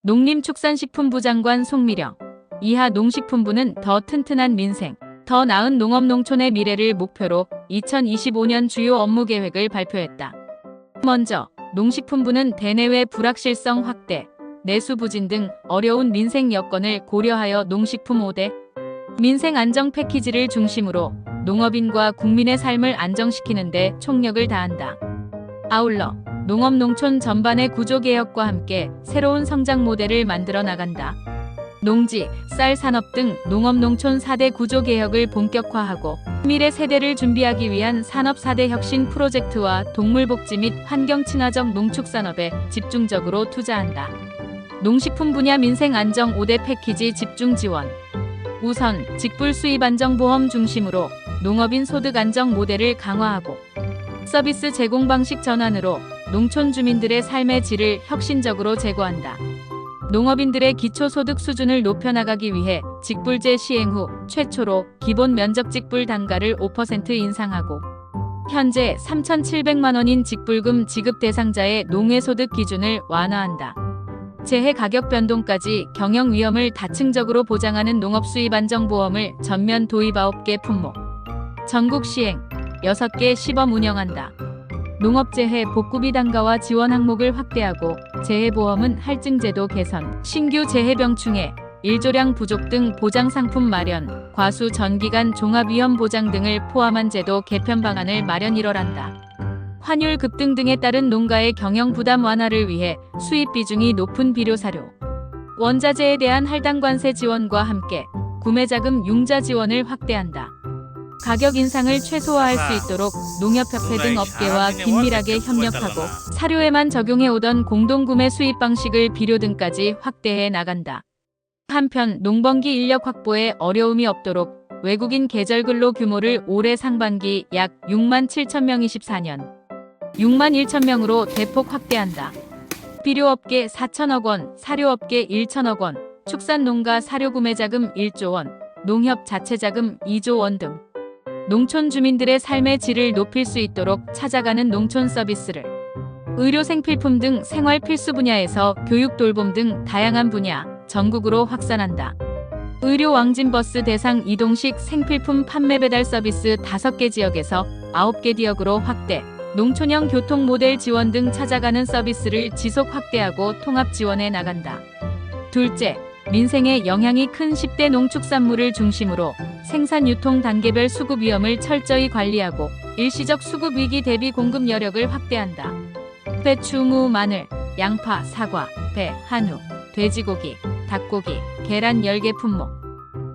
농림축산식품부 장관 송미령. 이하 농식품부는 더 튼튼한 민생, 더 나은 농업농촌의 미래를 목표로 2025년 주요 업무 계획을 발표했다. 먼저 농식품부는 대내외 불확실성 확대, 내수 부진 등 어려운 민생 여건을 고려하여 농식품 5대 민생 안정 패키지를 중심으로 농업인과 국민의 삶을 안정시키는 데 총력을 다한다. 아울러 농업농촌 전반의 구조개혁과 함께 새로운 성장 모델을 만들어 나간다. 농지, 쌀 산업 등 농업농촌 4대 구조개혁을 본격화하고 미래 세대를 준비하기 위한 산업 4대 혁신 프로젝트와 동물복지 및 환경친화적 농축산업에 집중적으로 투자한다. 농식품 분야 민생 안정 5대 패키지 집중 지원. 우선 직불 수입 안정 보험 중심으로 농업인 소득 안정 모델을 강화하고 서비스 제공 방식 전환으로 농촌 주민들의 삶의 질을 혁신적으로 제고한다. 농업인들의 기초소득 수준을 높여나가기 위해 직불제 시행 후 최초로 기본 면적 직불 단가를 5% 인상하고 현재 3,700만 원인 직불금 지급 대상자의 농해소득 기준을 완화한다. 재해 가격 변동까지 경영 위험을 다층적으로 보장하는 농업수입 안정보험을 전면 도입 9개 품목. 전국 시행 6개 시범 운영한다. 농업재해 복구비 단가와 지원 항목을 확대하고 재해보험은 할증제도 개선, 신규 재해병충해, 일조량 부족 등 보장상품 마련, 과수 전기간 종합위험보장 등을 포함한 제도 개편 방안을 마련 1월한다. 환율 급등 등에 따른 농가의 경영 부담 완화를 위해 수입 비중이 높은 비료사료, 원자재에 대한 할당 관세 지원과 함께 구매자금 융자 지원을 확대한다. 가격 인상을 최소화할 수 있도록 농협협회 등 업계와 긴밀하게 협력하고 사료에만 적용해 오던 공동구매 수입 방식을 비료 등까지 확대해 나간다. 한편 농번기 인력 확보에 어려움이 없도록 외국인 계절근로 규모를 올해 상반기 약 6만 7천 명 24년 6만 1천 명으로 대폭 확대한다. 비료업계 4천억 원, 사료업계 1천억 원, 축산농가 사료구매자금 1조 원, 농협 자체자금 2조 원 등 농촌 주민들의 삶의 질을 높일 수 있도록 찾아가는 농촌 서비스를 의료 생필품 등 생활 필수 분야에서 교육 돌봄 등 다양한 분야 전국으로 확산한다. 의료 왕진버스 대상 이동식 생필품 판매 배달 서비스 5개 지역에서 9개 지역으로 확대, 농촌형 교통 모델 지원 등 찾아가는 서비스를 지속 확대하고 통합 지원해 나간다. 둘째, 민생에 영향이 큰 10대 농축산물을 중심으로 생산 유통 단계별 수급 위험을 철저히 관리하고 일시적 수급 위기 대비 공급 여력을 확대한다. 배추, 무, 마늘, 양파, 사과, 배, 한우, 돼지고기, 닭고기, 계란 10개 품목.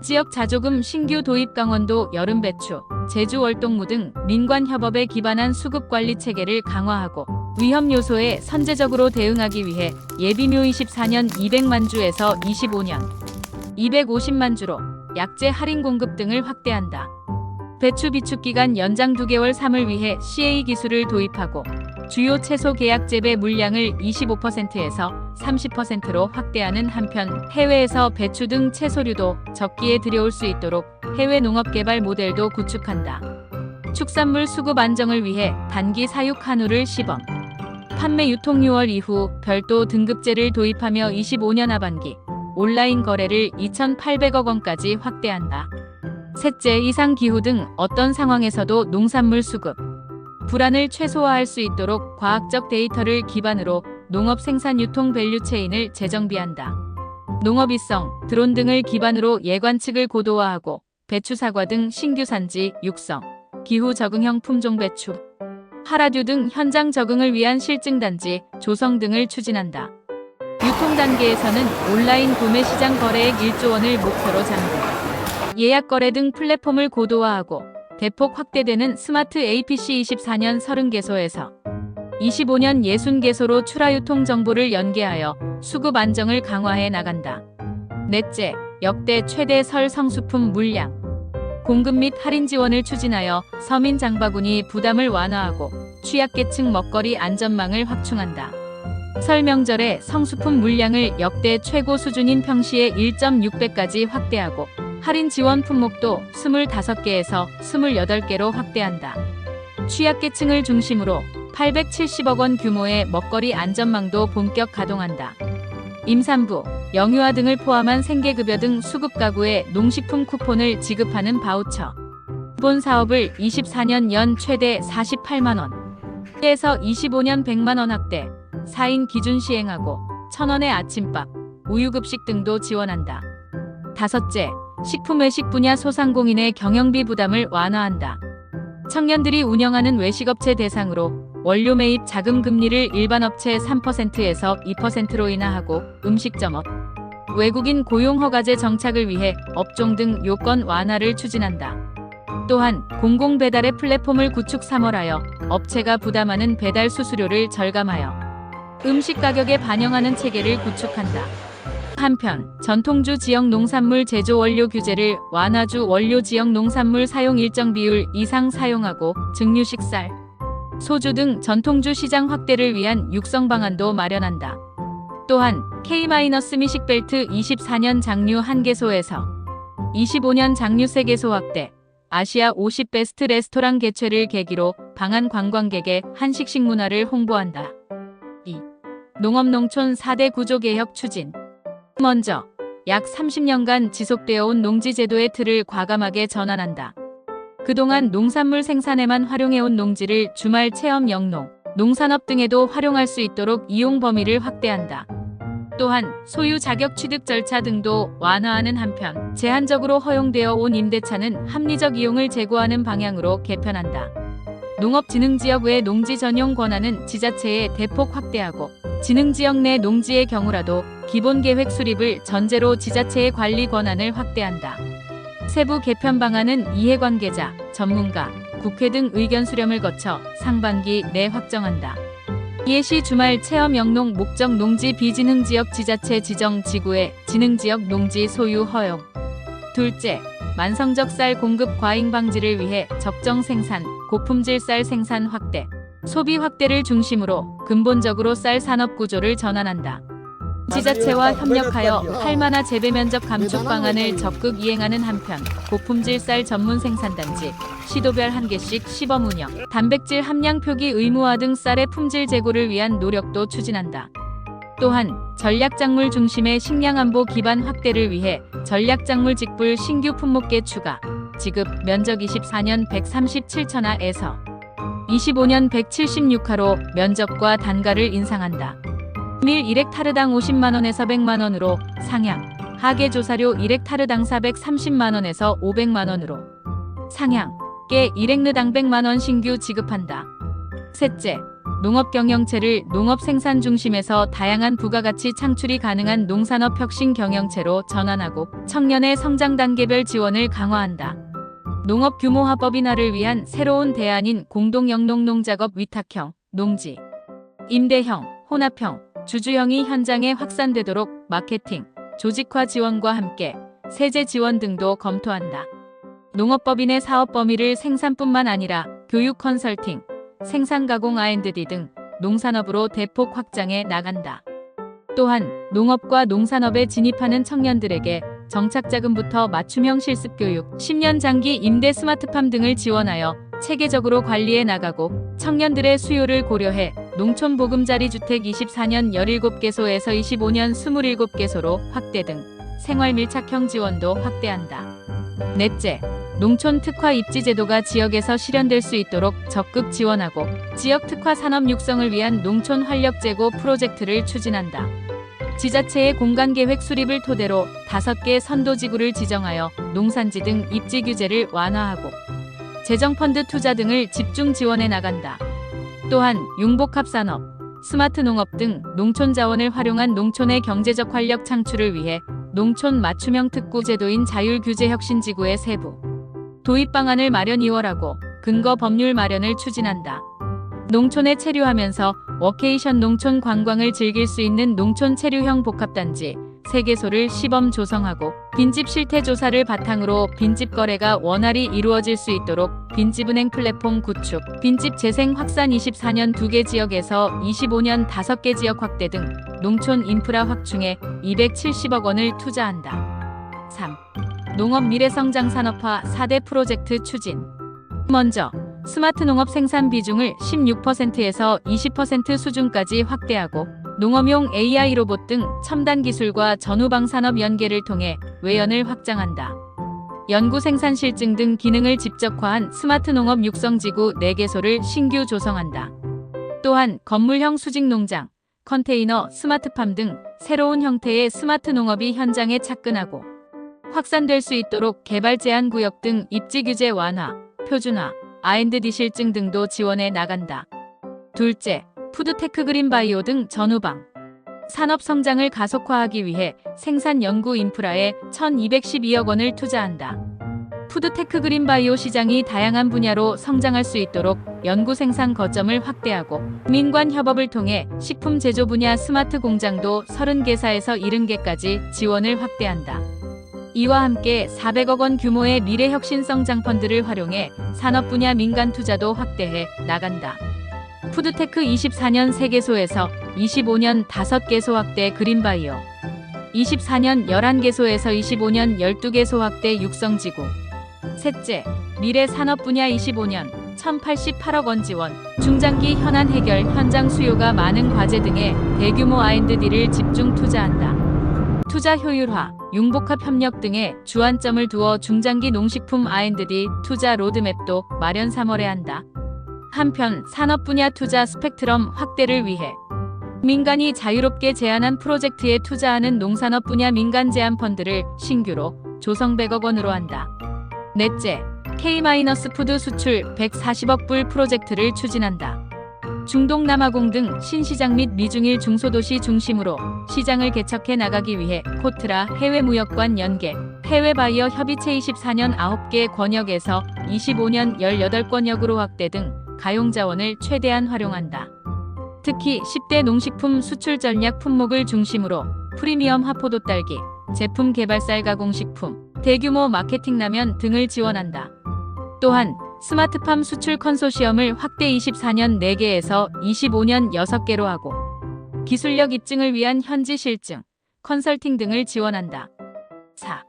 지역 자조금 신규 도입 강원도 여름 배추, 제주 월동무 등 민관 협업에 기반한 수급 관리 체계를 강화하고 위험 요소에 선제적으로 대응하기 위해 예비묘 24년 200만 주에서 25년 250만 주로 약재 할인 공급 등을 확대한다. 배추 비축 기간 연장 2개월 3을 위해 CA 기술을 도입하고 주요 채소 계약 재배 물량을 25%에서 30%로 확대하는 한편 해외에서 배추 등 채소류도 적기에 들여올 수 있도록 해외 농업 개발 모델도 구축한다. 축산물 수급 안정을 위해 단기 사육 한우를 시범. 판매 유통 6월 이후 별도 등급제를 도입하며 25년 하반기 온라인 거래를 2,800억 원까지 확대한다. 셋째, 이상 기후 등 어떤 상황에서도 농산물 수급 불안을 최소화할 수 있도록 과학적 데이터를 기반으로 농업 생산 유통 밸류체인을 재정비한다. 농업이성, 드론 등을 기반으로 예관측을 고도화하고 배추, 사과 등 신규 산지, 육성, 기후 적응형 품종 배추, 하라듀 등 현장 적응을 위한 실증단지, 조성 등을 추진한다. 유통 단계에서는 온라인 구매 시장 거래액 1조 원을 목표로 잡는다. 예약 거래 등 플랫폼을 고도화하고 대폭 확대되는 스마트 APC 24년 30개소에서 25년 60개소로 출하유통 정보를 연계하여 수급 안정을 강화해 나간다. 넷째, 역대 최대 설 성수품 물량 공급 및 할인 지원을 추진하여 서민 장바구니 부담을 완화하고 취약계층 먹거리 안전망을 확충한다. 설 명절에 성수품 물량을 역대 최고 수준인 평시에 1.6배까지 확대하고 할인 지원 품목도 25개에서 28개로 확대한다. 취약계층을 중심으로 870억 원 규모의 먹거리 안전망도 본격 가동한다. 임산부, 영유아 등을 포함한 생계급여 등 수급 가구에 농식품 쿠폰을 지급하는 바우처. 쿠폰 사업을 24년 연 최대 48만 원에서 25년 100만 원 확대, 4인 기준 시행하고 1,000원의 아침밥, 우유급식 등도 지원한다. 다섯째, 식품 외식 분야 소상공인의 경영비 부담을 완화한다. 청년들이 운영하는 외식업체 대상으로 원료 매입 자금 금리를 일반 업체 3%에서 2%로 인하하고 음식점업, 외국인 고용 허가제 정착을 위해 업종 등 요건 완화를 추진한다. 또한 공공 배달의 플랫폼을 구축 3월하여 업체가 부담하는 배달 수수료를 절감하여 음식 가격에 반영하는 체계를 구축한다. 한편 전통주 지역 농산물 제조 원료 규제를 완화주 원료 지역 농산물 사용 일정 비율 이상 사용하고 증류식 쌀, 소주 등 전통주 시장 확대를 위한 육성 방안도 마련한다. 또한 K-미식벨트 24년 장류 1개소에서 25년 장류 3개소 확대, 아시아 50 베스트 레스토랑 개최를 계기로 방한 관광객의 한식식 문화를 홍보한다. 2. 농업농촌 4대 구조개혁 추진. 먼저, 약 30년간 지속되어 온 농지제도의 틀을 과감하게 전환한다. 그동안 농산물 생산에만 활용해온 농지를 주말 체험 영농, 농산업 등에도 활용할 수 있도록 이용 범위를 확대한다. 또한 소유 자격 취득 절차 등도 완화하는 한편 제한적으로 허용되어 온 임대차는 합리적 이용을 제고하는 방향으로 개편한다. 농업진흥지역 외 농지 전용 권한은 지자체에 대폭 확대하고 진흥지역 내 농지의 경우라도 기본계획 수립을 전제로 지자체의 관리 권한을 확대한다. 세부 개편 방안은 이해관계자, 전문가, 국회 등 의견 수렴을 거쳐 상반기 내 확정한다. 이해시 주말 체험 영농 목적 농지 비진흥지역 지자체 지정 지구의 진흥지역 농지 소유 허용. 둘째, 만성적 쌀 공급 과잉 방지를 위해 적정 생산, 고품질 쌀 생산 확대, 소비 확대를 중심으로 근본적으로 쌀 산업 구조를 전환한다. 지자체와 협력하여 할만화 재배 면적 감축 방안을 적극 이행하는 한편 고품질 쌀 전문 생산단지, 시도별 1개씩 시범 운영, 단백질 함량 표기 의무화 등 쌀의 품질 제고를 위한 노력도 추진한다. 또한 전략작물 중심의 식량안보 기반 확대를 위해 전략작물 직불 신규 품목계 추가, 지급 면적 24년 137천하에서 25년 176하로 면적과 단가를 인상한다. 밀 1헥타르당 50만원에서 100만원으로 상향, 하계조사료 1헥타르당 430만원에서 500만원으로 상향, 깨 1헥르당 100만원 신규 지급한다. 셋째, 농업경영체를 농업생산 중심에서 다양한 부가가치 창출이 가능한 농산업 혁신 경영체로 전환하고 청년의 성장 단계별 지원을 강화한다. 농업규모화 인하를 위한 새로운 대안인 공동영농농작업 위탁형, 농지, 임대형, 혼합형, 주주형이 현장에 확산되도록 마케팅, 조직화 지원과 함께 세제 지원 등도 검토한다. 농업법인의 사업 범위를 생산뿐만 아니라 교육 컨설팅, 생산 가공 R&D 등 농산업으로 대폭 확장해 나간다. 또한 농업과 농산업에 진입하는 청년들에게 정착자금부터 맞춤형 실습교육, 10년 장기 임대 스마트팜 등을 지원하여 체계적으로 관리해 나가고 청년들의 수요를 고려해 농촌 보금자리 주택 24년 17개소에서 25년 27개소로 확대 등 생활 밀착형 지원도 확대한다. 넷째, 농촌 특화 입지 제도가 지역에서 실현될 수 있도록 적극 지원하고 지역 특화 산업 육성을 위한 농촌 활력 제고 프로젝트를 추진한다. 지자체의 공간계획 수립을 토대로 5개 선도지구를 지정하여 농산지 등 입지 규제를 완화하고 재정펀드 투자 등을 집중 지원해 나간다. 또한 융복합산업, 스마트 농업 등 농촌 자원을 활용한 농촌의 경제적 활력 창출을 위해 농촌 맞춤형 특구 제도인 자율규제혁신지구의 세부 도입 방안을 마련 2월하고 근거 법률 마련을 추진한다. 농촌에 체류하면서 워케이션 농촌 관광을 즐길 수 있는 농촌 체류형 복합단지 3개소를 시범 조성하고 빈집 실태 조사를 바탕으로 빈집 거래가 원활히 이루어질 수 있도록 빈집은행 플랫폼 구축, 빈집 재생 확산 24년 2개 지역에서 25년 5개 지역 확대 등 농촌 인프라 확충에 270억 원을 투자한다. 3. 농업 미래성장 산업화 4대 프로젝트 추진. 먼저 스마트 농업 생산 비중을 16%에서 20% 수준까지 확대하고 농업용 AI 로봇 등 첨단 기술과 전후방 산업 연계를 통해 외연을 확장한다. 연구 생산 실증 등 기능을 집적화한 스마트 농업 육성지구 4개소를 신규 조성한다. 또한 건물형 수직 농장, 컨테이너, 스마트팜 등 새로운 형태의 스마트 농업이 현장에 착근하고 확산될 수 있도록 개발 제한 구역 등 입지 규제 완화, 표준화, R&D 실증 등도 지원해 나간다. 둘째, 푸드테크 그린바이오 등 전후방 산업 성장을 가속화하기 위해 생산 연구 인프라에 1,212억 원을 투자한다. 푸드테크 그린바이오 시장이 다양한 분야로 성장할 수 있도록 연구 생산 거점을 확대하고 민관 협업을 통해 식품 제조 분야 스마트 공장도 30개사에서 70개까지 지원을 확대한다. 이와 함께 400억 원 규모의 미래혁신성 장펀드를 활용해 산업 분야 민간 투자도 확대해 나간다. 푸드테크 24년 3개소에서 25년 5개소 확대 그린바이오, 24년 11개소에서 25년 12개소 확대 육성지구. 셋째, 미래 산업 분야 25년 1,088억 원 지원, 중장기 현안 해결, 현장 수요가 많은 과제 등에 대규모 R&D를 집중 투자한다. 투자 효율화, 융복합 협력 등에 주안점을 두어 중장기 농식품 R&D 투자 로드맵도 마련 3월에 한다. 한편 산업 분야 투자 스펙트럼 확대를 위해 민간이 자유롭게 제안한 프로젝트에 투자하는 농산업 분야 민간 제안 펀드를 신규로 조성 100억 원으로 한다. 넷째, K-푸드 수출 140억 불 프로젝트를 추진한다. 중동 남아공 등 신시장 및 미중일 중소도시 중심으로 시장을 개척해 나가기 위해 코트라 해외무역관 연계, 해외바이어 협의체 24년 9개 권역에서 25년 18권역으로 확대 등 가용자원을 최대한 활용한다. 특히 10대 농식품 수출 전략 품목을 중심으로 프리미엄 하포도 딸기, 제품 개발 쌀 가공식품, 대규모 마케팅 라면 등을 지원한다. 또한 스마트팜 수출 컨소시엄을 확대 24년 4개에서 25년 6개로 하고 기술력 입증을 위한 현지 실증, 컨설팅 등을 지원한다. 4.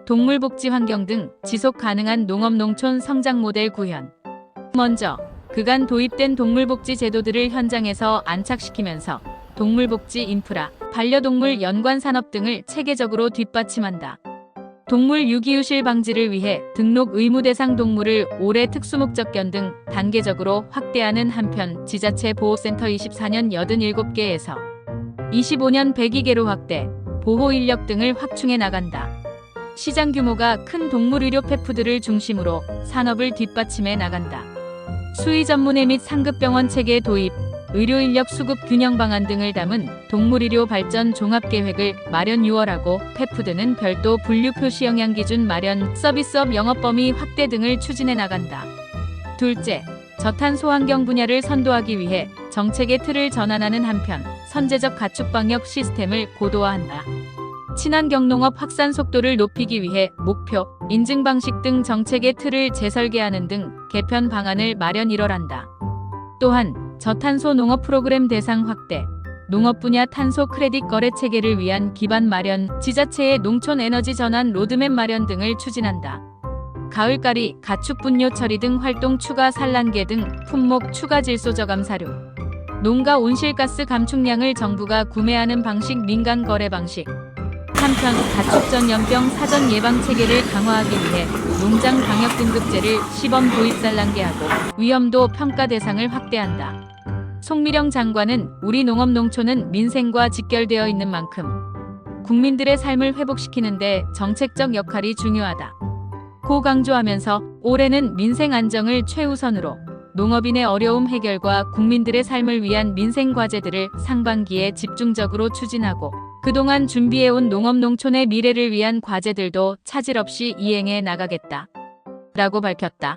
동물복지 환경 등 지속 가능한 농업-농촌 성장 모델 구현. 먼저 그간 도입된 동물복지 제도들을 현장에서 안착시키면서 동물복지 인프라, 반려동물 연관 산업 등을 체계적으로 뒷받침한다. 동물 유기유실 방지를 위해 등록 의무 대상 동물을 올해 특수목적견 등 단계적으로 확대하는 한편 지자체 보호센터 24년 87개에서 25년 102개로 확대, 보호 인력 등을 확충해 나간다. 시장 규모가 큰 동물의료 펫푸드를 중심으로 산업을 뒷받침해 나간다. 수의 전문의 및 상급병원 체계 도입, 의료인력 수급 균형 방안 등을 담은 동물의료 발전 종합계획을 마련 6월하고 펫푸드는 별도 분류 표시 영양 기준 마련, 서비스업 영업 범위 확대 등을 추진해 나간다. 둘째, 저탄소 환경 분야를 선도하기 위해 정책의 틀을 전환하는 한편 선제적 가축 방역 시스템을 고도화한다. 친환경 농업 확산 속도를 높이기 위해 목표, 인증 방식 등 정책의 틀을 재설계하는 등 개편 방안을 마련 1월한다. 또한 저탄소 농업 프로그램 대상 확대, 농업 분야 탄소 크레딧 거래 체계를 위한 기반 마련, 지자체의 농촌 에너지 전환 로드맵 마련 등을 추진한다. 가을가리, 가축 분뇨 처리 등 활동 추가 산란계 등 품목 추가 질소 저감 사료, 농가 온실가스 감축량을 정부가 구매하는 방식 민간 거래 방식. 한편 가축 전염병 사전 예방 체계를 강화하기 위해 농장 방역 등급제를 시범 도입 산란계하고 위험도 평가 대상을 확대한다. 송미령 장관은 우리 농업 농촌은 민생과 직결되어 있는 만큼 국민들의 삶을 회복시키는 데 정책적 역할이 중요하다 고 강조하면서 올해는 민생 안정을 최우선으로 농업인의 어려움 해결과 국민들의 삶을 위한 민생 과제들을 상반기에 집중적으로 추진하고 그동안 준비해온 농업 농촌의 미래를 위한 과제들도 차질 없이 이행해 나가겠다 라고 밝혔다.